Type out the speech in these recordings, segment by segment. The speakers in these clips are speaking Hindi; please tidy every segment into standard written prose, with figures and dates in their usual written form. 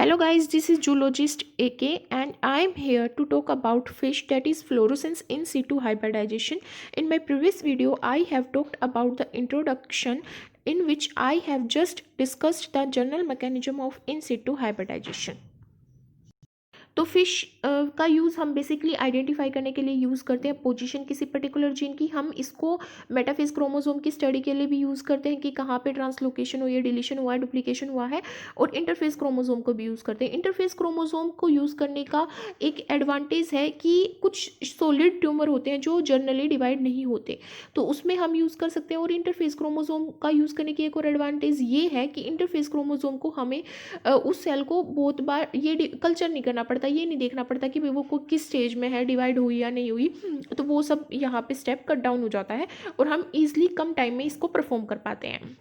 Hello guys, this is zoologist AK and I am here to talk about fish, that is fluorescence in situ hybridization. In my previous video, I have talked about the introduction in which I have just discussed the general mechanism of in situ hybridization. तो फिश का यूज़ हम बेसिकली आइडेंटिफाई करने के लिए यूज़ करते हैं पोजीशन किसी पर्टिकुलर जीन की। हम इसको मेटाफेज क्रोमोसोम की स्टडी के लिए भी यूज़ करते हैं कि कहाँ पे ट्रांसलोकेशन हुई है, डिलीशन हुआ है, डुप्लीकेशन हुआ है। और इंटरफेस क्रोमोसोम को भी यूज़ करते हैं। इंटरफेस क्रोमोसोम को यूज़ करने का एक एडवांटेज है कि कुछ सॉलिड ट्यूमर होते हैं जो जनरली डिवाइड नहीं होते, तो उसमें हम यूज़ कर सकते हैं। और इंटरफेस क्रोमोसोम का यूज़ करने की एक और एडवांटेज ये है कि इंटरफेस क्रोमोसोम को हमें उस सेल को बहुत बार ये कल्चर नहीं करना पड़ता, ये नहीं देखना पड़ता कि वो को किस स्टेज में है, डिवाइड हुई या नहीं हुई। तो वो सब यहाँ पे स्टेप कट डाउन हो जाता है और हम इजीली कम टाइम में इसको परफॉर्म कर पाते हैं।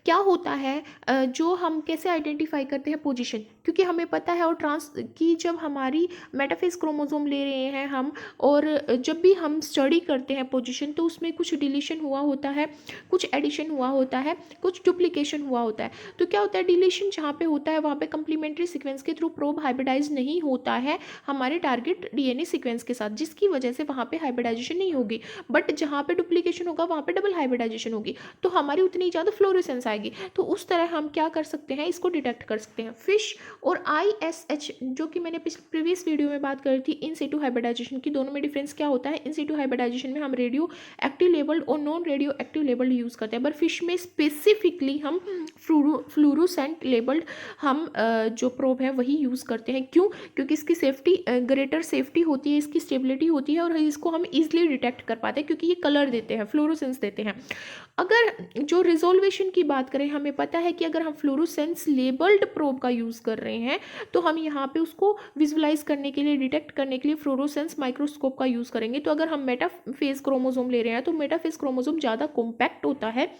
क्या होता है जो हम कैसे आइडेंटिफाई करते हैं पोजीशन, क्योंकि हमें पता है और ट्रांस की जब हमारी मेटाफेज क्रोमोसोम ले रहे हैं हम, और जब भी हम स्टडी करते हैं पोजीशन, तो उसमें कुछ डिलीशन हुआ होता है, कुछ एडिशन हुआ होता है, कुछ डुप्लीकेशन हुआ होता है। तो क्या होता है, डिलीशन जहाँ पे होता है वहाँ पे कंप्लीमेंट्री सीक्वेंस के थ्रू प्रोब हाइब्रिडाइज नहीं होता है हमारे टारगेट डीएनए सीक्वेंस के साथ, जिसकी वजह से वहाँ पे हाइब्रिडाइजेशन नहीं होगी। बट जहाँ पे डुप्लीकेशन होगा वहाँ पे डबल हाइब्रिडाइजेशन होगी, तो हमारी उतनी ज़्यादा फ्लोरेसेंस आएगी। तो उस तरह हम क्या कर सकते हैं, इसको डिटेक्ट कर सकते हैं। फिश और ISH, जो कि मैंने प्रीवियस वीडियो में बात करी थी इन सिटू हाइब्रिडाइजेशन की, दोनों में डिफरेंस क्या होता है। इन सिटू हाइब्रिडाइजेशन में हम रेडियो एक्टिव लेबल्ड और non radio active labelled use करते हैं, पर फिश में स्पेसिफिकली हम फ्लूरोसेंट लेबल्ड हम जो प्रोब है वही यूज़ करते हैं। क्यों? क्योंकि इसकी सेफ्टी, ग्रेटर सेफ्टी होती है, इसकी स्टेबिलिटी होती है और इसको हम ईजिली डिटेक्ट कर पाते हैं क्योंकि ये कलर देते हैं, फ्लोरोसेंस देते हैं। अगर जो रिजोल्वेशन की बात करें, हमें पता है कि अगर हम फ्लोरोसेंस लेबल्ड प्रोब का यूज़ कर रहे हैं तो हम यहाँ पे उसको विजुलाइज करने के लिए, डिटेक्ट करने के लिए फ्लोरोसेंस माइक्रोस्कोप का यूज़ करेंगे। तो अगर हम मेटाफेज क्रोमोसोम ले रहे हैं तो मेटाफेज क्रोमोसोम ज़्यादा कॉम्पैक्ट होता है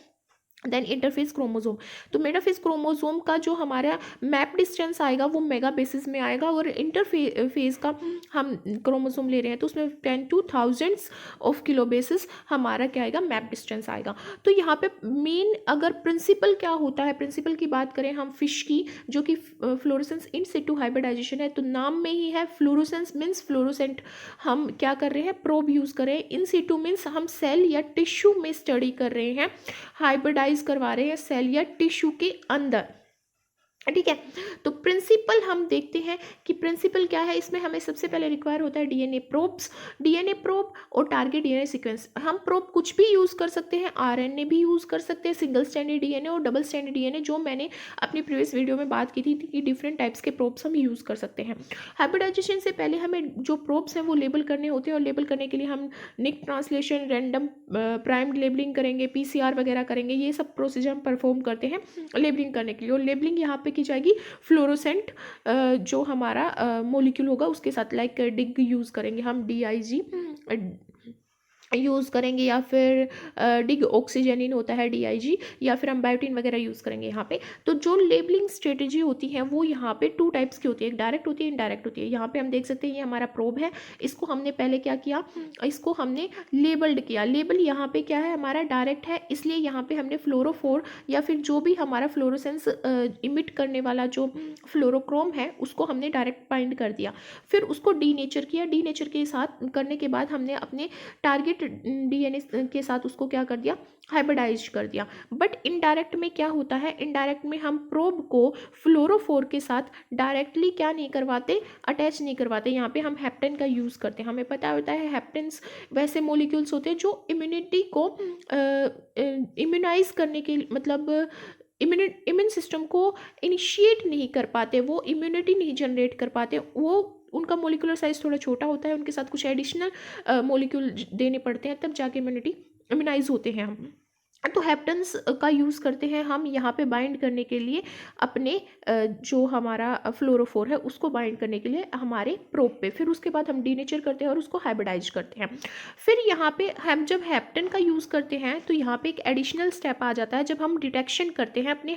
देन इंटरफेस क्रोमोसोम। तो मेटाफेज क्रोमोसोम का जो हमारा मैप डिस्टेंस आएगा वो मेगा बेसिस में आएगा, और इंटरफेस का हम क्रोमोसोम ले रहे हैं तो उसमें 10 to thousands of kilo basis हमारा क्या आएगा, मैप डिस्टेंस आएगा। तो यहाँ पे मेन अगर प्रिंसिपल क्या होता है, प्रिंसिपल की बात करें हम फिश की, जो कि फ्लोरोसेंस इन सिटू हाइब्रिडाइजेशन है, तो नाम में ही है फ्लोरोसेंस मीन्स फ्लोरोसेंट हम क्या कर रहे हैं, प्रोब यूज़ कर रहे हैं। इन सिटू मीन्स हम सेल या टिश्यू में स्टडी कर रहे हैं, हाइब्रिडाइज करवा रहे हैं सेल या टिश्यू के अंदर। ठीक है, तो प्रिंसिपल हम देखते हैं कि प्रिंसिपल क्या है। इसमें हमें सबसे पहले रिक्वायर होता है डीएनए प्रोब्स, डीएनए प्रोब और टारगेट डीएनए सीक्वेंस। हम प्रोब कुछ भी यूज़ कर सकते हैं, आरएनए भी यूज़ कर सकते हैं, सिंगल स्टैंडर्ड डीएनए और डबल स्टैंडर्ड डीएनए, जो मैंने अपनी प्रीवियस वीडियो में बात की थी कि डिफरेंट टाइप्स के प्रोब्स हम यूज़ कर सकते हैं। हाइब्रिडाइजेशन से पहले हमें जो प्रोब्स हैं वो लेबल करने होते हैं, और लेबल करने के लिए हम निक ट्रांसलेशन, रैंडम प्राइम्ड लेबलिंग करेंगे, PCR वगैरह करेंगे। ये सब प्रोसीजर हम परफॉर्म करते हैं लेबलिंग करने के लिए। और लेबलिंग यहाँ पे की जाएगी फ्लोरोसेंट जो हमारा मॉलिक्यूल होगा उसके साथ, लाइक डिग यूज़ करेंगे हम, DIG यूज़ करेंगे, या फिर डिग ऑक्सीजनिन होता है DIG, या फिर हम बायोटिन वगैरह यूज़ करेंगे यहाँ पे। तो जो लेबलिंग स्ट्रेटेजी होती है वो यहाँ पे 2 टाइप्स की होती है, एक डायरेक्ट होती है, इनडायरेक्ट होती है। यहाँ पे हम देख सकते हैं ये हमारा प्रोब है, इसको हमने पहले क्या किया, इसको हमने लेबल्ड किया। लेबल यहाँ पे क्या है, हमारा डायरेक्ट है, इसलिए यहाँ पे हमने फ्लोरोफोर या फिर जो भी हमारा फ्लोरोसेंस इमिट करने वाला जो फ्लोरोक्रोम है उसको हमने डायरेक्ट बाइंड कर दिया। फिर उसको डीनेचर किया, डीनेचर के साथ करने के बाद हमने अपने टारगेट डीएनए के साथ उसको क्या कर दिया, हाइब्रिडाइज कर दिया। बट इनडायरेक्ट में क्या होता है, इनडायरेक्ट में हम प्रोब को फ्लोरोफोर के साथ डायरेक्टली क्या नहीं करवाते, अटैच नहीं करवाते। यहाँ पे हम हेप्टेन का यूज़ करते हैं। हमें पता होता है हेप्टेन्स वैसे मोलिक्यूल्स होते हैं जो इम्यूनिटी को इम्यूनाइज करने के, मतलब इम्यून सिस्टम को इनिशिएट नहीं कर पाते, वो इम्यूनिटी नहीं जनरेट कर पाते, वो उनका मोलिकुलर साइज थोड़ा छोटा होता है, उनके साथ कुछ एडिशनल मोलिक्यूल देने पड़ते हैं, तब जाके इम्यूनाइज होते हैं हम। तो हेप्टेन्स का यूज़ करते हैं हम यहाँ पे बाइंड करने के लिए अपने जो हमारा फ्लोरोफोर है उसको बाइंड करने के लिए हमारे प्रोब पे। फिर उसके बाद हम डीनेचर करते हैं और उसको हाइब्रिडाइज करते हैं। फिर यहाँ पे हम जब हेप्टेन का यूज़ करते हैं तो यहाँ पे एक एडिशनल स्टेप आ जाता है, जब हम डिटेक्शन करते हैं अपने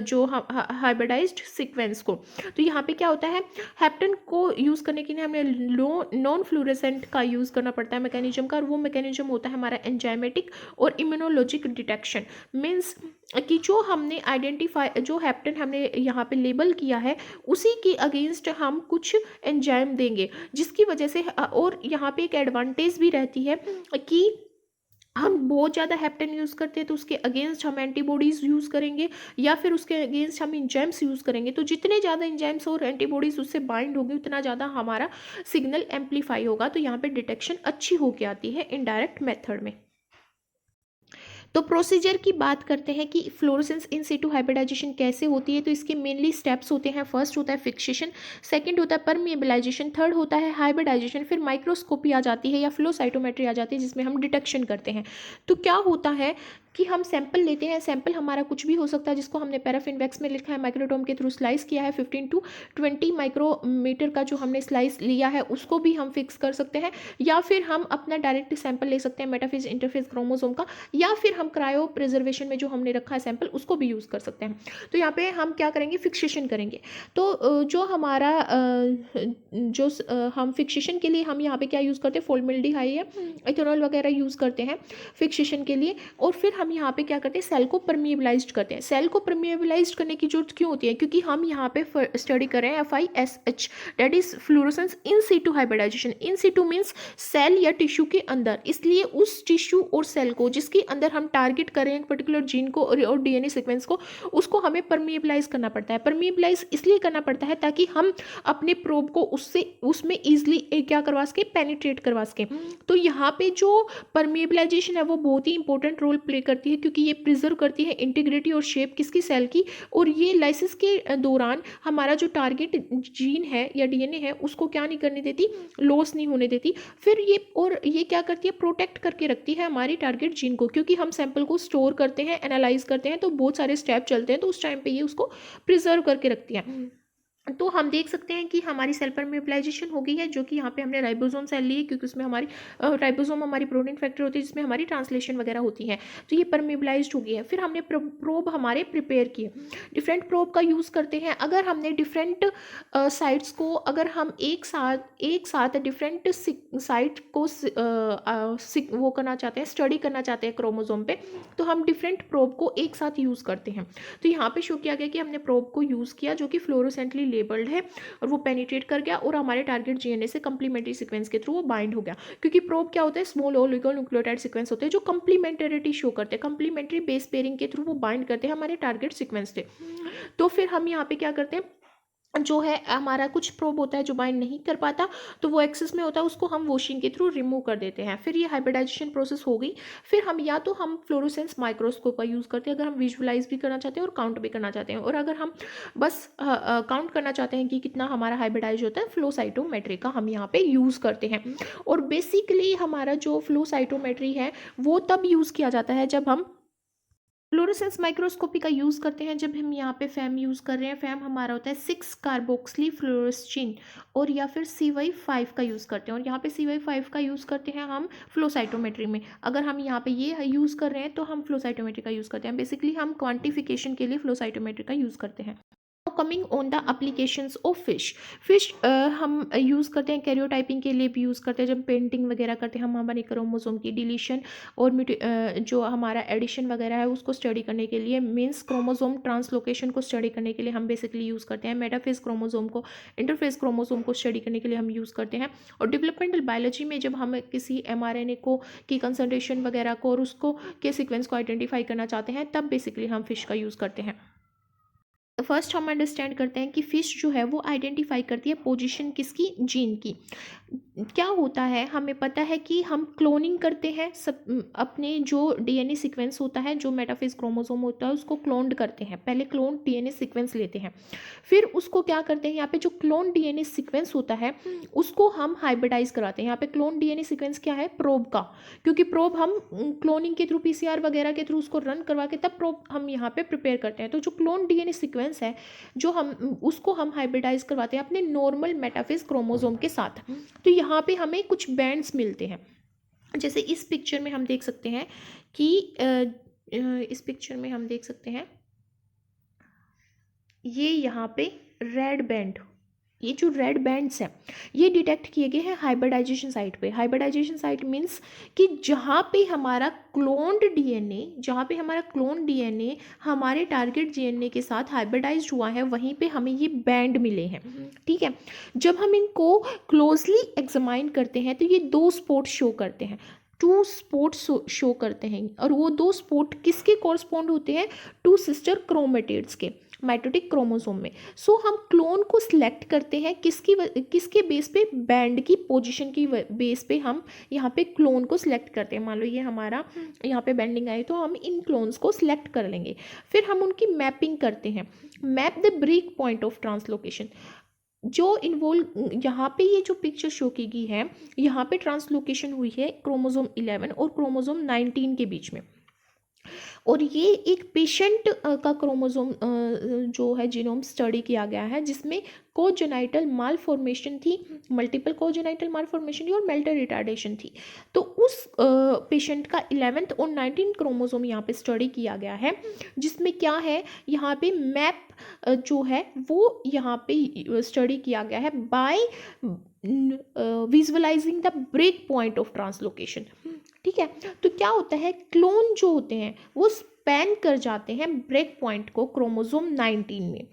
जो हाइब्रिडाइज्ड सीक्वेंस को। तो यहाँ पे क्या होता है, हेप्टेन को यूज़ करने के लिए हमें नॉन फ्लोरेसेंट का यूज़ करना पड़ता है मैकेनिज्म का, और वो मैकेनिज्म होता है हमारा एंजाइमेटिक और और इम्यूनोलॉजिक डिटेक्शन मीन्स कि जो हमने आइडेंटिफाई, जो हैप्टेन हमने यहाँ पे लेबल किया है उसी के अगेंस्ट हम कुछ एंजाइम देंगे, जिसकी वजह से और यहाँ पे एक एडवांटेज भी रहती है कि हम बहुत ज़्यादा हेप्टेन यूज़ करते हैं तो उसके अगेंस्ट हम एंटीबॉडीज़ यूज़ करेंगे या फिर उसके अगेंस्ट हम इंजाइम्स यूज़ करेंगे। तो जितने ज़्यादा इंजाइम्स और एंटीबॉडीज़ उससे बाइंड होगी उतना ज़्यादा हमारा सिग्नल एम्पलीफाई होगा। तो यहाँ पे डिटेक्शन अच्छी होके आती है इनडायरेक्ट मेथड में। तो प्रोसीजर की बात करते हैं कि फ्लोरोसेंस इन सिटू हाइब्रिडाइजेशन कैसे होती है। तो इसके मेनली स्टेप्स होते हैं। फर्स्ट होता है फिक्सेशन, सेकंड होता है परमिएबलाइजेशन, थर्ड होता है हाइब्रिडाइजेशन, फिर माइक्रोस्कोपी आ जाती है या फ्लो साइटोमेट्री आ जाती है जिसमें हम डिटेक्शन करते हैं। तो क्या होता है कि हम सैंपल लेते हैं, सैंपल हमारा कुछ भी हो सकता है जिसको हमने पैराफिन वैक्स में लिखा है, माइक्रोटोम के थ्रू स्लाइस किया है, 15 to 20 माइक्रोमीटर का जो हमने स्लाइस लिया है उसको भी हम फिक्स कर सकते हैं, या फिर हम अपना डायरेक्ट सैंपल ले सकते हैं मेटाफेज इंटरफेज क्रोमोसोम का, या फिर हम क्रायो प्रिजर्वेशन में जो हमने रखा है सैंपल उसको भी यूज़ कर सकते हैं। तो यहाँ पे हम क्या करेंगे, फिक्सेशन करेंगे। तो जो हमारा हम फिक्सेशन के लिए हम यहाँ पे क्या यूज़ करते हैं, फॉर्मल्डिहाइड या इथेनॉल वगैरह यूज़ करते हैं फिक्सेशन के लिए। और फिर हम यहाँ पे क्या करते हैं, सेल को परमिएबलाइज्ड करते हैं। सेल को परमिएबलाइज्ड करने की जरूरत क्यों होती है, क्योंकि हम यहाँ पे स्टडी कर रहे हैं FISH, that is fluorescence in situ hybridisation. In situ means cell या टिश्यू के अंदर, इसलिए उस टिश्यू और सेल को जिसके अंदर हम टारगेट करें एक पर्टिकुलर जीन को और DNA सीक्वेंस को, उसको हमें परमिएबलाइज करना पड़ता है। परमिएबलाइज इसलिए करना पड़ता है ताकि हम अपने प्रोब को उसमें ईजिली क्या करवा सके, पेनिट्रेट करवा सके। तो यहाँ पे जो परमिएबलाइजेशन है वो बहुत ही इंपॉर्टेंट रोल प्ले करती है, क्योंकि ये प्रिजर्व करती है इंटीग्रिटी और शेप किसकी, सेल की। और ये लाइसिस के दौरान हमारा जो टारगेट जीन है या DNA है उसको क्या नहीं करने देती, लॉस नहीं होने देती। फिर ये क्या करती है, प्रोटेक्ट करके रखती है हमारी टारगेट जीन को, क्योंकि हम सैंपल को स्टोर करते हैं, एनालाइज करते हैं, तो बहुत सारे स्टेप चलते हैं, तो उस टाइम पे ये उसको प्रिजर्व करके रखती है। तो हम देख सकते हैं कि हमारी सेल परमिएबलाइजेशन हो गई है, जो कि यहाँ पे हमने राइबोसोम सेल ली है, क्योंकि उसमें हमारी राइबोसोम हमारी प्रोटीन फैक्टर होती है जिसमें हमारी ट्रांसलेशन वगैरह होती है। तो ये परमिएबलाइज्ड हो गई है। फिर हमने प्रोब हमारे प्रिपेयर किए, डिफरेंट प्रोब का यूज़ करते हैं। अगर हमने डिफरेंट साइट्स को, अगर हम एक साथ डिफरेंट साइट को वो करना चाहते हैं, स्टडी करना चाहते हैं क्रोमोसोम पे, तो हम डिफरेंट प्रोब को एक साथ यूज़ करते हैं। तो यहाँ पे शो किया गया कि हमने प्रोब को यूज़ किया जो कि फ्लोरोसेंटली लेबल्ड है और वो पेनिट्रेट कर गया और हमारे टारगेट DNA से कंप्लीमेंट्री सीक्वेंस के थ्रू वो बाइंड हो गया। क्योंकि प्रोब क्या होता है, स्मॉल ओलिगोन्यूक्लियोटाइड सीक्वेंस होते हैं जो कंप्लीमेंटरिटी शो करते हैं, कंप्लीमेंट्री बेस पेयरिंग के थ्रू वो बाइंड करते हैं हमारे टारगेट सीक्वेंस से। तो फिर हम यहाँ पे क्या करते हैं, जो है हमारा कुछ प्रोब होता है जो बाइंड नहीं कर पाता, तो वो एक्सेस में होता है, उसको हम वॉशिंग के थ्रू रिमूव कर देते हैं। फिर ये हाइब्रिडाइजेशन प्रोसेस हो गई। फिर हम या तो हम फ्लोरोसेंस माइक्रोस्कोप का यूज़ करते हैं अगर हम विजुअलाइज भी करना चाहते हैं और काउंट भी करना चाहते हैं, और अगर हम बस काउंट करना चाहते हैं कि कितना हमारा हाइब्रिडाइज होता है, फ्लो साइटोमेट्री का हम यहाँ पे यूज़ करते हैं। और बेसिकली हमारा जो फ्लो साइटोमेट्री है वो तब यूज़ किया जाता है जब हम फ्लोरोसेंस माइक्रोस्कोपी का यूज़ करते हैं, जब हम यहाँ पे फैम यूज़ कर रहे हैं। फैम हमारा होता है 6 कार्बोक्सिली फ्लोरोस्चिन, और या फिर CY5 का यूज़ करते हैं, और यहाँ पे CY5 का यूज़ करते हैं हम फ्लो साइटोमेट्री में। अगर हम यहाँ पे ये यूज़ कर रहे हैं तो हम फ्लो साइटोमेट्री का यूज़ करते हैं। बेसिकली हम क्वांटिफिकेशन के लिए फ्लो साइटोमेट्री का यूज़ करते हैं। Coming on the applications of fish हम यूज़ करते हैं कैरियोटाइपिंग के लिए भी यूज़ करते हैं, जब पेंटिंग वगैरह करते हैं हम हमारे क्रोमोसोम की डिलीशन और जो हमारा एडिशन वगैरह है उसको स्टडी करने के लिए, मीन्स क्रोमोसोम ट्रांसलोकेशन को स्टडी करने के लिए हम बेसिकली यूज़ करते हैं। मेटाफेज क्रोमोसोम को, इंटरफेज क्रोमोसोम को स्टडी करने के लिए हम यूज़ करते हैं। और डेवलपमेंटल बायोलॉजी में जब हम किसी mRNA को की कंसंट्रेशन वगैरह को और उसको के सीक्वेंस को आइडेंटिफाई करना चाहते हैं, तब बेसिकली हम फिश का यूज़ करते हैं। फर्स्ट हम अंडरस्टैंड करते हैं कि फिश जो है वो आइडेंटिफाई करती है पोजीशन किसकी, जीन की। क्या होता है, हमें पता है कि हम क्लोनिंग करते हैं, सब अपने जो DNA सीक्वेंस होता है, जो मेटाफेज क्रोमोसोम होता है उसको क्लोन्ड करते हैं। पहले क्लोन DNA सीक्वेंस लेते हैं, फिर उसको क्या करते हैं, यहाँ पे जो क्लोन DNA सीक्वेंस होता है उसको हम हाइब्रिडाइज कराते हैं। यहाँ पे क्लोन DNA सीक्वेंस क्या है, प्रोब का, क्योंकि प्रोब हम क्लोनिंग के थ्रू PCR वगैरह के थ्रू उसको रन करवा के तब प्रोब हम यहाँ पे प्रिपेयर करते हैं। तो जो क्लोन DNA सीक्वेंस है जो हम उसको हम हाइब्रिडाइज करवाते हैं अपने नॉर्मल मेटाफेज क्रोमोसोम के साथ। तो यहाँ पे हमें कुछ बैंड्स मिलते हैं, जैसे इस पिक्चर में हम देख सकते हैं कि इस पिक्चर में हम देख सकते हैं ये यहाँ पे रेड बैंड ये जो रेड बैंड्स हैं ये डिटेक्ट किए गए हैं हाइब्रिडाइजेशन साइट पे। हाइब्रिडाइजेशन साइट मीन्स कि जहाँ पे हमारा क्लोन डीएनए हमारे टारगेट डीएनए के साथ हाइब्रिडाइज्ड हुआ है, वहीं पे हमें ये बैंड मिले हैं। ठीक है, जब हम इनको क्लोजली एग्जामाइन करते हैं तो ये दो स्पॉट शो करते हैं, टू स्पॉट्स शो करते हैं, और वो दो स्पॉट किसके कॉरस्पॉन्ड होते हैं, टू सिस्टर क्रोमेटिड्स के माइटोटिक क्रोमोसोम में। सो हम क्लोन को सिलेक्ट करते हैं किसके बेस पे, बैंड की पोजीशन की बेस पे हम यहाँ पे क्लोन को सिलेक्ट करते हैं। मान लो ये हमारा यहाँ पे बेंडिंग आई तो हम इन क्लोन्स को सिलेक्ट कर लेंगे, फिर हम उनकी मैपिंग करते हैं। Map the break point of translocation जो इन्वॉल्व, यहाँ पे ये जो पिक्चर शो की गई है, यहाँ पे ट्रांसलोकेशन हुई है क्रोमोसोम 11 और क्रोमोसोम 19 के बीच में, और ये एक पेशेंट का क्रोमोसोम जो है जीनोम स्टडी किया गया है, जिसमें कोजेनाइटल मालफॉर्मेशन थी, मल्टीपल कोजेनाइटल मालफॉर्मेशन थी और मेंटल रिटार्डेशन थी। तो उस पेशेंट का 11th और 19 क्रोमोसोम यहाँ पे स्टडी किया गया है, जिसमें क्या है, यहाँ पे मैप जो है वो यहाँ पे स्टडी किया गया है by visualising the break point of translocation. ठीक है, तो क्या होता है, क्लोन जो होते हैं वो स्पैन कर जाते हैं ब्रेक पॉइंट को क्रोमोसोम 19 में,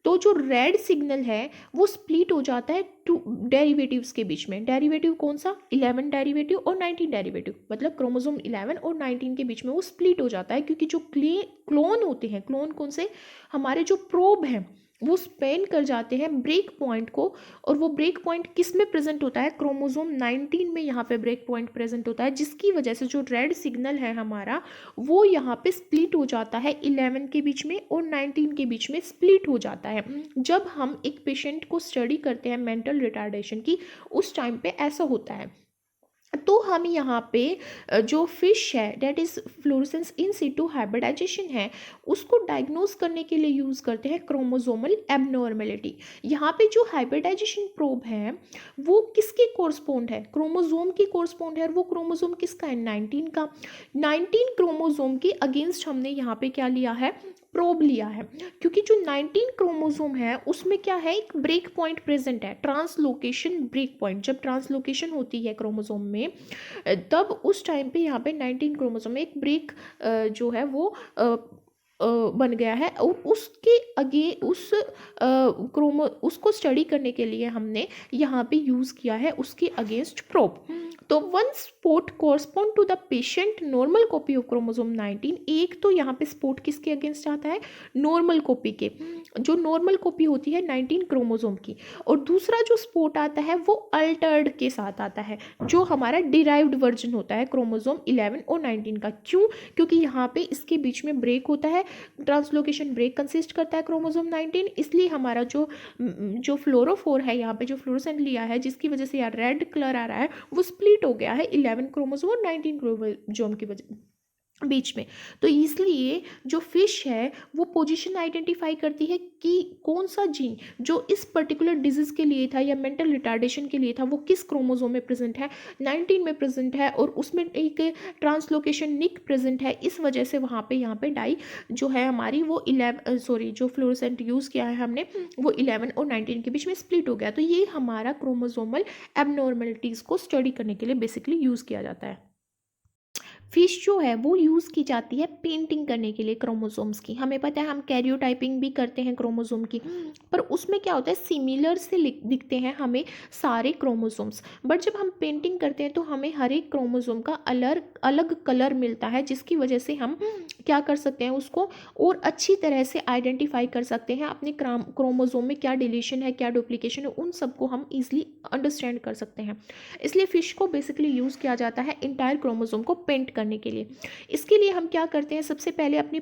तो जो रेड सिग्नल है वो स्प्लिट हो जाता है टू डेरिवेटिव्स के बीच में। डेरिवेटिव कौन सा, 11 डेरिवेटिव और 19 डेरिवेटिव, मतलब क्रोमोसोम 11 और 19 के बीच में वो स्प्लिट हो जाता है, क्योंकि जो क्लोन होते हैं, क्लोन कौन से, हमारे जो प्रोब हैं वो स्पेन कर जाते हैं ब्रेक पॉइंट को, और वो ब्रेक पॉइंट किस में प्रेजेंट होता है, क्रोमोसोम 19 में यहाँ पे ब्रेक पॉइंट प्रेजेंट होता है, जिसकी वजह से जो रेड सिग्नल है हमारा वो यहाँ पे स्प्लिट हो जाता है 11 के बीच में और 19 के बीच में स्प्लिट हो जाता है। जब हम एक पेशेंट को स्टडी करते हैं मेंटल रिटार्डेशन की, उस टाइम पे ऐसा होता है। तो हम यहाँ पे जो फिश है that is fluorescence in situ hybridisation है, उसको डायग्नोज करने के लिए यूज़ करते हैं क्रोमोसोमल एबनॉर्मेलिटी। यहाँ पे जो हाइब्रिडाइजेशन प्रोब है वो किसके कोरस्पोंड है, क्रोमोसोम की कोरस्पोंड है, और वो क्रोमोसोम किसका है, 19 का। 19 क्रोमोसोम के अगेंस्ट हमने यहाँ पे क्या लिया है, प्रोब लिया है, क्योंकि जो 19 क्रोमोसोम है उसमें क्या है, एक ब्रेक पॉइंट प्रेजेंट है, ट्रांसलोकेशन ब्रेक पॉइंट। जब ट्रांसलोकेशन होती है क्रोमोसोम में तब उस टाइम पे यहाँ पे 19 क्रोमोसोम में एक ब्रेक जो है वो बन गया है, और उसके आगे उसको स्टडी करने के लिए हमने यहाँ पे यूज़ किया है उसके अगेंस्ट प्रोब। तो one spot correspond to the patient normal copy of chromosome 19। एक तो यहाँ पे स्पॉट किसके अगेंस्ट आता है, नॉर्मल कॉपी के, जो नॉर्मल कॉपी होती है 19 क्रोमोसोम की, और दूसरा जो स्पॉट आता है वो अल्टर्ड के साथ आता है, जो हमारा डिराइव्ड वर्जन होता है क्रोमोसोम 11 और 19 का। क्यों, क्योंकि यहाँ पे इसके बीच में ब्रेक होता है, ट्रांसलोकेशन ब्रेक कंसिस्ट करता है क्रोमोसोम 19, इसलिए हमारा जो फ्लोरोफोर है यहाँ पे जो फ्लोरोसेंट लिया है, जिसकी वजह से यार रेड कलर आ रहा है, वो स्प्लिट हो गया है 11 क्रोमोसोम और 19 क्रोमोसोम की वजह बीच में। तो इसलिए जो फिश है वो पोजीशन आइडेंटिफाई करती है कि कौन सा जीन जो इस पर्टिकुलर डिजीज के लिए था या मेंटल रिटार्डेशन के लिए था वो किस क्रोमोसोम में प्रेजेंट है, 19 में प्रेजेंट है, और उसमें एक ट्रांसलोकेशन निक प्रेजेंट है, इस वजह से वहाँ पे डाई जो है हमारी वो 11 जो फ्लोरोसेंट यूज़ किया है हमने वो 11 और 19 के बीच में स्प्लिट हो गया। तो ये हमारा क्रोमोसोमल एबनॉर्मलिटीज़ को स्टडी करने के लिए बेसिकली यूज़ किया जाता है। फिश जो है वो यूज़ की जाती है पेंटिंग करने के लिए क्रोमोसोम्स की। हमें पता है हम कैरियोटाइपिंग भी करते हैं क्रोमोसोम की, पर उसमें क्या होता है, सिमिलर से दिखते हैं हमें सारे क्रोमोसोम्स, बट जब हम पेंटिंग करते हैं तो हमें हर एक क्रोमोसोम का अलग अलग कलर मिलता है, जिसकी वजह से हम क्या कर सकते हैं, उसको और अच्छी तरह से आइडेंटिफाई कर सकते हैं अपने क्रोमोसोम में क्या डिलीशन है, क्या डुप्लीकेशन है, उन सबको हम ईजिली अंडरस्टैंड कर सकते हैं। इसलिए फ़िश को बेसिकली यूज़ किया जाता है इंटायर क्रोमोसोम को पेंट करने के लिए। इसके लिए हम क्या करते हैं, सबसे पहले अपनी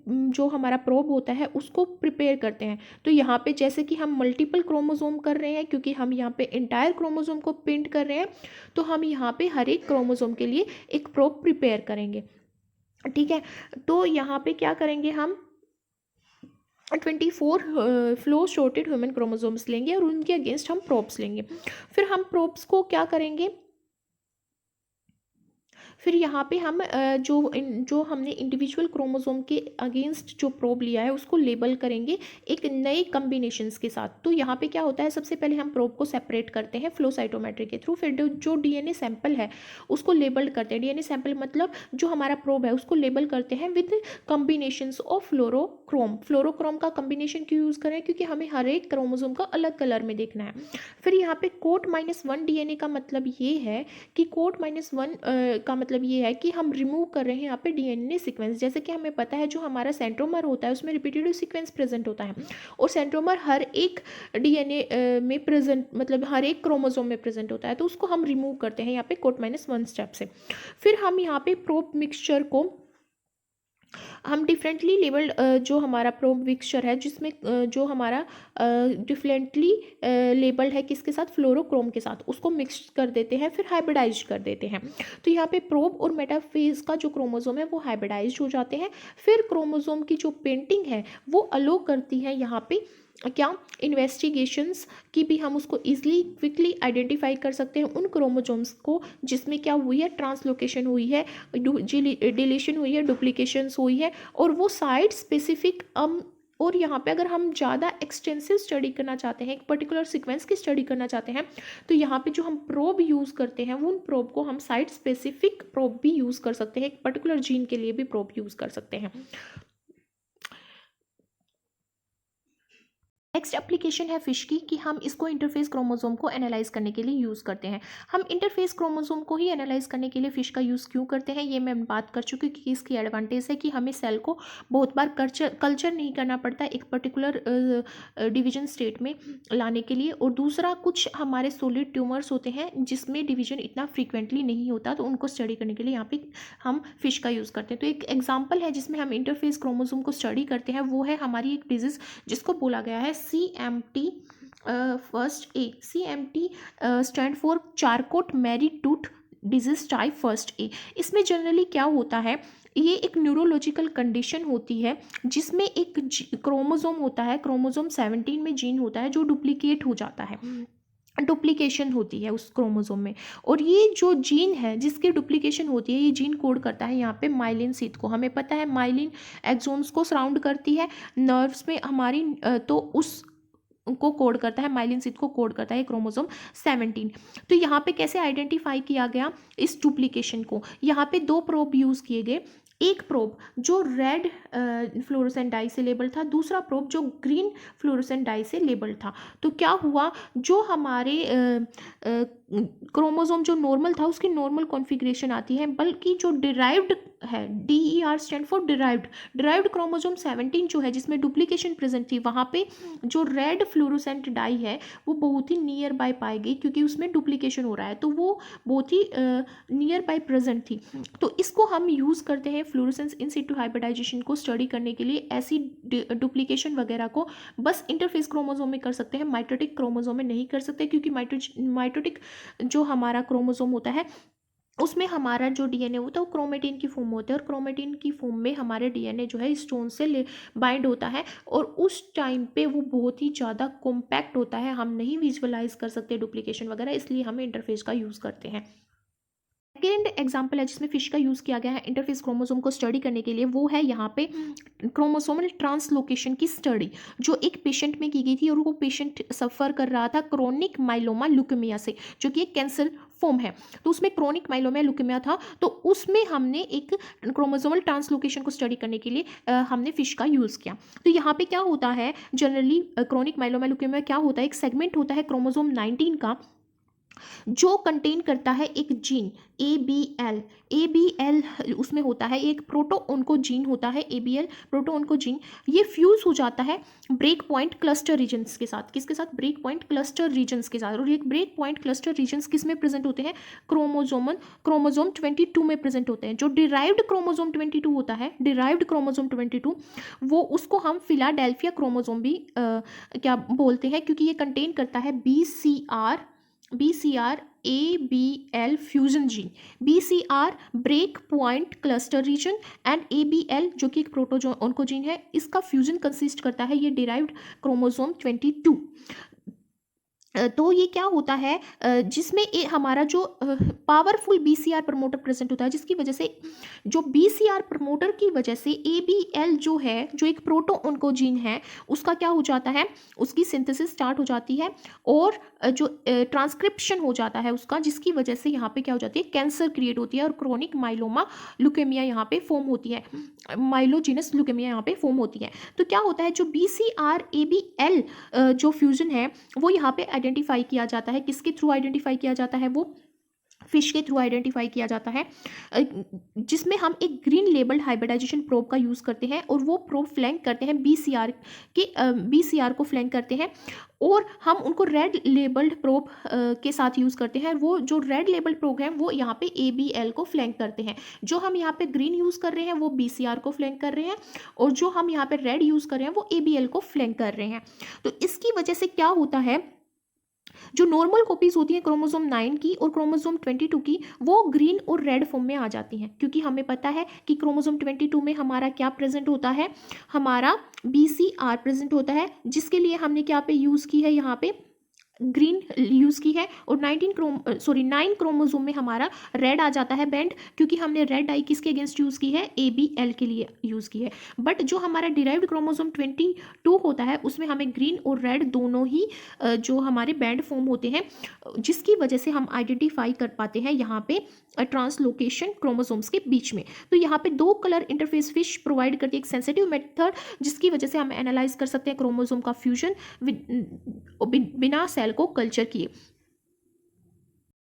जो हमारा प्रोब होता है उसको प्रिपेयर करते हैं। तो यहाँ पे जैसे कि हम मल्टीपल क्रोमोसोम कर रहे हैं, क्योंकि हम यहाँ पे इंटायर क्रोमोसोम को पेंट कर रहे हैं, तो हम यहाँ पे हर एक क्रोमोसोम के लिए एक प्रोब प्रिपेयर करेंगे। ठीक है, तो यहाँ पे क्या करेंगे, हम 24 फ्लो शॉर्टेड ह्यूमन क्रोमोसोम्स लेंगे और उनके अगेंस्ट हम प्रोब्स लेंगे। फिर हम प्रोब्स को क्या करेंगे, फिर यहाँ पे हम जो हमने इंडिविजुअल क्रोमोसोम के अगेंस्ट जो प्रोब लिया है उसको लेबल करेंगे एक नए कम्बिनेशंस के साथ। तो यहाँ पे क्या होता है, सबसे पहले हम प्रोब को सेपरेट करते हैं फ्लो साइटोमेट्री के थ्रू, फिर जो डीएनए सैंपल है उसको लेबल करते हैं। डीएनए सैंपल मतलब जो हमारा प्रोब है उसको लेबल करते हैं विद कम्बिनेशंस ऑफ फ्लोरोक्रोम। फ्लोरोक्रोम का कम्बिनेशन क्यों यूज़ करें, क्योंकि हमें हर एक क्रोमोसोम का अलग कलर में देखना है। फिर यहाँ पे कोट -1 डीएनए का मतलब ये है कि कोट -1 का मतलब ये है कि हम रिमूव कर रहे हैं यहाँ पे डीएनए सीक्वेंस। जैसे कि हमें पता है जो हमारा सेंट्रोमर होता है उसमें रिपीटेटिव सीक्वेंस प्रेजेंट होता है, और सेंट्रोमर हर एक डीएनए में प्रेजेंट, मतलब हर एक क्रोमोसोम में प्रेजेंट होता है, तो उसको हम रिमूव करते हैं यहाँ पे कोट -1 स्टेप से। फिर हम यहाँ पे प्रोब मिक्सचर को हम डिफरेंटली लेबल्ड जो हमारा प्रोब मिक्सचर है जिसमें जो हमारा डिफरेंटली लेबल्ड है किसके साथ, फ्लोरोक्रोम के साथ, उसको मिक्स कर देते हैं, फिर हाइब्रिडाइज कर देते हैं। तो यहाँ पे प्रोब और मेटाफेज का जो क्रोमोसोम है वो हाइब्रिडाइज हो जाते हैं। फिर क्रोमोसोम की जो पेंटिंग है वो अलो करती है यहाँ पे क्या, इन्वेस्टिगेशंस की भी हम उसको ईजिली क्विकली आइडेंटिफाई कर सकते हैं उन क्रोमोसोम्स को जिसमें क्या हुई है, ट्रांसलोकेशन हुई है, डिलीशन हुई है, डुप्लीकेशंस हुई है, और वो साइट स्पेसिफिक और यहाँ पे अगर हम ज़्यादा एक्सटेंसिव स्टडी करना चाहते हैं, एक पर्टिकुलर सीक्वेंस की स्टडी करना चाहते हैं, तो यहाँ पे जो हम प्रोब यूज़ करते हैं वो उन प्रोब को हम साइट स्पेसिफिक प्रोब भी यूज़ कर सकते हैं, एक पर्टिकुलर जीन के लिए भी प्रोब यूज़ कर सकते हैं। नेक्स्ट एप्लीकेशन है फिश की, कि हम इसको इंटरफेस क्रोमोसोम को एनालाइज करने के लिए यूज़ करते हैं। हम इंटरफेस क्रोमोसोम को ही एनालाइज करने के लिए फिश का यूज़ क्यों करते हैं, ये मैं बात कर चुकी हूँ कि इसकी एडवांटेज है कि हमें सेल को बहुत बार कल्चर नहीं करना पड़ता एक पर्टिकुलर डिवीजन स्टेट में लाने के लिए, और दूसरा कुछ हमारे सॉलिड ट्यूमर्स होते हैं जिसमें डिवीजन इतना फ्रीक्वेंटली नहीं होता, तो उनको स्टडी करने के लिए यहाँ पे हम फिश का यूज़ करते हैं। तो एक एग्जाम्पल है जिसमें हम इंटरफेस क्रोमोसोम को स्टडी करते हैं, वो है हमारी एक डिजीज़ जिसको बोला गया है CMT first A. CMT stand for Charcot Marie Tooth disease type first A. इसमें जनरली क्या होता है, ये एक न्यूरोलॉजिकल कंडीशन होती है जिसमें एक क्रोमोसोम होता है, क्रोमोसोम 17 में जीन होता है जो डुप्लीकेट हो जाता है, डुप्लीकेशन होती है उस क्रोमोसोम में, और ये जो जीन है जिसकी डुप्लीकेशन होती है ये जीन कोड करता है यहाँ पे माइलिन शीथ को। हमें पता है माइलिन एक्सोन्स को सराउंड करती है नर्व्स में हमारी, तो उस को कोड करता है, माइलिन शीथ को कोड करता है क्रोमोसोम 17। तो यहाँ पे कैसे आइडेंटिफाई किया गया इस डुप्लीकेशन को, यहाँ पे दो प्रोब यूज़ किए गए। एक प्रोब जो रेड फ्लोरोसेंट डाई से लेबल था, दूसरा प्रोब जो ग्रीन फ्लोरोसेंट डाई से लेबल था। तो क्या हुआ, जो हमारे क्रोमोसोम जो नॉर्मल था उसकी नॉर्मल कॉन्फ़िगरेशन आती है, बल्कि जो डिराइव्ड है, DER stand for derived chromosome 17 जो है जिसमें डुप्लीकेशन प्रेजेंट थी, वहाँ पे जो रेड फ्लोरोसेंट डाई है वो बहुत ही नियर बाय पाई गई, क्योंकि उसमें डुप्लीकेशन हो रहा है, तो वो बहुत ही नियर बाय प्रेजेंट थी। तो इसको हम यूज़ करते हैं फ्लोरोसेंस इन सिटू हाइब्रिडाइजेशन को स्टडी करने के लिए। ऐसी डुप्लीकेशन वगैरह को बस इंटरफेस क्रोमोसोम में कर सकते हैं, माइटोटिक क्रोमोसोम में नहीं कर सकते, क्योंकि माइटोटिक जो हमारा क्रोमोसोम होता है उसमें हमारा जो डीएनए होता है वो क्रोमेटिन की फॉर्म होता है, और क्रोमेटिन की फॉर्म में हमारे डीएनए जो है स्टोन से बाइंड होता है, और उस टाइम पे वो बहुत ही ज़्यादा कॉम्पैक्ट होता है, हम नहीं विजुअलाइज कर सकते डुप्लीकेशन वगैरह, इसलिए हम इंटरफेस का यूज़ करते हैं। सेकेंड एग्जाम्पल है जिसमें फिश का यूज़ किया गया है इंटरफेस क्रोमोसोम को स्टडी करने के लिए, वो है यहाँ पे क्रोमोसोमल ट्रांसलोकेशन की स्टडी, जो एक पेशेंट में की गई थी, और वो पेशेंट सफ़र कर रहा था क्रोनिक माइलोमा ल्यूकेमिया से, जो कि एक कैंसर फॉर्म है। तो उसमें क्रोनिक माइलोमा ल्यूकेमिया था, तो उसमें हमने एक क्रोमोसोमल ट्रांसलोकेशन को स्टडी करने के लिए हमने फिश का यूज़ किया। तो यहाँ पे क्या होता है, जनरली क्रोनिक माइलोमा ल्यूकेमिया क्या होता है, एक सेगमेंट होता है क्रोमोसोम 19 का जो कंटेन करता है एक जीन ABL उसमें होता है, एक प्रोटो ओन्कोजीन होता है ABL प्रोटो ओन्कोजीन। ये फ्यूज हो जाता है ब्रेक पॉइंट क्लस्टर रीजन्स के साथ, किसके साथ, ब्रेक पॉइंट क्लस्टर रीजन्स के साथ। और ये ब्रेक पॉइंट क्लस्टर रीजन्स किस में प्रेजेंट होते हैं, क्रोमोसोम 22 में प्रेजेंट होते हैं। जो डिराइव्ड क्रोमोसोम 22 होता है, डिराइव्ड क्रोमोसोम 22, वो उसको हम फिलाडेल्फिया क्रोमोसोम भी क्या बोलते हैं, क्योंकि ये कंटेन करता है BCR ABL fusion gene. BCR break point cluster region and ABL जो कि एक प्रोटो ओन्कोजीन है, इसका फ्यूजन कंसिस्ट करता है ये डिराइव्ड क्रोमोसोम 22। तो ये क्या होता है, जिसमें हमारा जो पावरफुल बीसीआर प्रमोटर प्रेजेंट होता है, जिसकी वजह से जो बीसीआर प्रमोटर की वजह से एबीएल जो है, जो एक प्रोटो ऑन्कोजीन है, उसका क्या हो जाता है, उसकी सिंथेसिस स्टार्ट हो जाती है और जो ट्रांसक्रिप्शन हो जाता है उसका, जिसकी वजह से यहाँ पे क्या हो जाती है, कैंसर क्रिएट होती है और क्रोनिक माइलोमा ल्यूकेमिया यहाँ पे फॉर्म होती है, माइलोजिनस ल्यूकेमिया यहाँ पे फॉर्म होती है। तो क्या होता है, जो बीसीआर एबीएल जो फ्यूजन है वो यहाँ पे आइडेंटिफाई किया जाता है, किसके थ्रू आइडेंटिफाई किया जाता है, वो फिश के थ्रू आइडेंटिफाई किया जाता है, जिसमें हम एक ग्रीन लेबल्ड हाइब्रिडाइजेशन प्रोब का यूज़ करते हैं और वो प्रोब फ्लैंक करते हैं बीसीआर के, बीसीआर को फ्लैंक करते हैं और हम उनको रेड लेबल्ड प्रोब के साथ यूज़ करते हैं। वो जो रेड लेबल्ड प्रोब हैं वो यहाँ पे एबीएल को फ्लैंक करते हैं। जो हम यहाँ पे ग्रीन यूज़ कर रहे हैं वो बीसीआर को फ्लैंक कर रहे हैं और जो हम यहाँ पे रेड यूज़ कर रहे हैं वो एबीएल को फ्लैंक कर रहे हैं। तो इसकी वजह से क्या होता है, जो नॉर्मल कॉपीज होती हैं क्रोमोसोम 9 की और क्रोमोसोम 22 की, वो ग्रीन और रेड फॉर्म में आ जाती हैं, क्योंकि हमें पता है कि क्रोमोसोम 22 में हमारा क्या प्रेजेंट होता है, हमारा बीसीआर प्रेजेंट होता है, जिसके लिए हमने क्या पे यूज़ की है, यहाँ पे ग्रीन यूज़ की है, और 9 क्रोमोसोम में हमारा रेड आ जाता है बैंड, क्योंकि हमने रेड डाई किसके अगेंस्ट यूज़ की है, एबीएल के लिए यूज़ की है। बट जो हमारा डिराइव्ड क्रोमोसोम 22 होता है उसमें हमें ग्रीन और रेड दोनों ही जो हमारे बैंड फॉर्म होते हैं, जिसकी वजह से हम आइडेंटिफाई कर पाते हैं यहाँ पे ट्रांसलोकेशन क्रोमोसोम्स के बीच में। तो यहाँ पे 2 कलर इंटरफेस फिश प्रोवाइड करती है एक सेंसिटिव मेथड, जिसकी वजह से हम एनालाइज कर सकते हैं क्रोमोसोम का फ्यूजन बिना सेल को कल्चर किए।